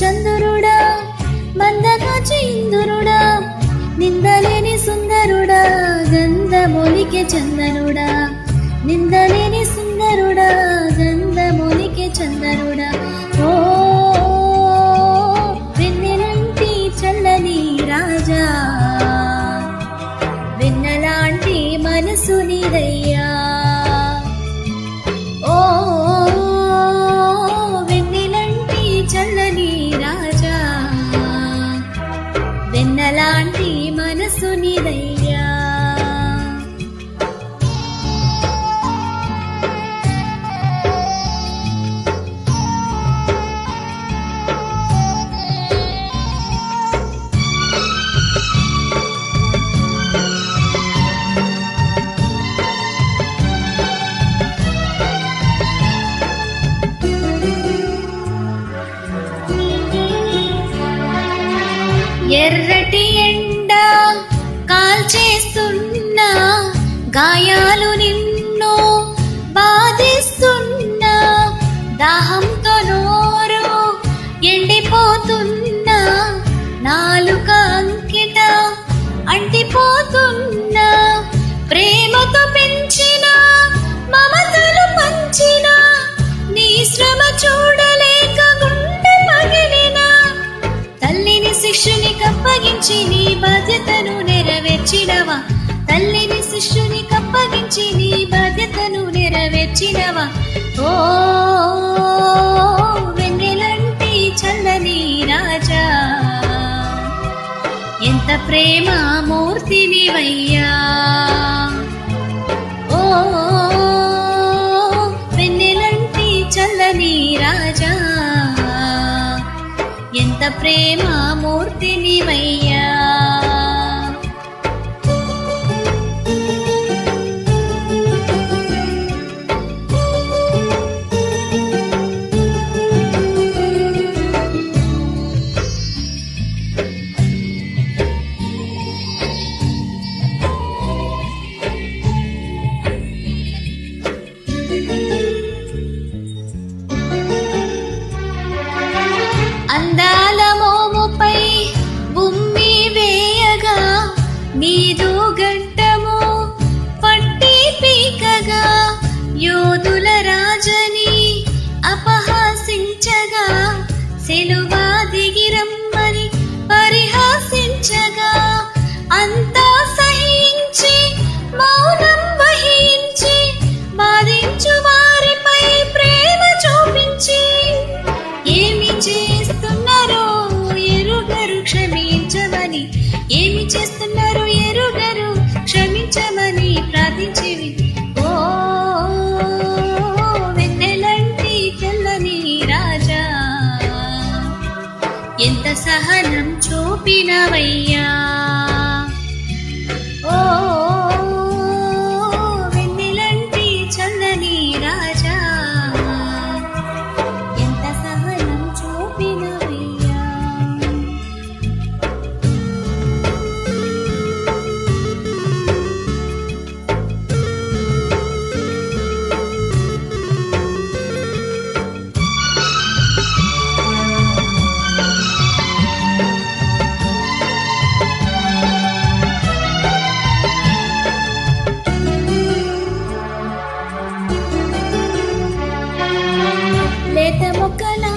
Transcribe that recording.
చంద్రుడా మందకాచి ఇంద్రుడా నిందలేని సుందరుడా గంధమొలికే చందనుడా నిందలేని సుందరుడా గంధమొలికే చందనుడా ఓ వెన్నెలంటి చల్లని రాజా వెన్నలాంటి మనసు నీదయ్యా ఓ వెన్నెలంటి చల్లని రాజా వెన్నలాంటి మనసు నీదయ్యా ఎర్రటి ఎండ కాల్చేస్తున్నా గాయాలు నిన్ను బాధిస్తున్నా దాహంతో నోరు ఎండిపోతున్నా నాలుక అంకిట అంటిపోతున్నా ప్రేమతో పెంచిన మమతలు పంచిన నీ శ్రమ చూడలేక గుండె పగిలినా తల్లిని శిష్యునికి అప్పగించి నీ బాధ్యతను నెరవేర్చినవా తల్లిని శిష్యునికి అప్పగించి నీ బాధ్యతను నెరవేర్చినవా ఓ వెన్నెలంటి చల్లని రాజా ఎంత ప్రేమ మూర్తినివయ్యా ఓ వెన్నెలంటి చల్లని రాజా ఎంత ప్రేమ మూర్తినివయ్యా అందాల మోముపై బుమ్మి వేయగా మీదు గడ్డము పట్టి పీకగా యోధుల రాజని అపహాసించగా సెలువా దిగిరమ్మని పరిహాసించగా అంతా సహించి మౌనం వహించి బాధించు వారిపై ప్రేమ చూపించి ఏమి చేస్తున్నారో ఎరుగరు క్షమించమని ఏమి చేస్తున్నారో ఎరుగరు క్షమించమని ప్రార్థించేవి ఓ వెన్నెలంటి తెల్లని రాజా ఎంత సహనం చూపినవయ్యా ఓ వెన్నెలంటి చల్లని రాజా ఎంత సహనం చూపినవయ్యా లేత మొక్కలా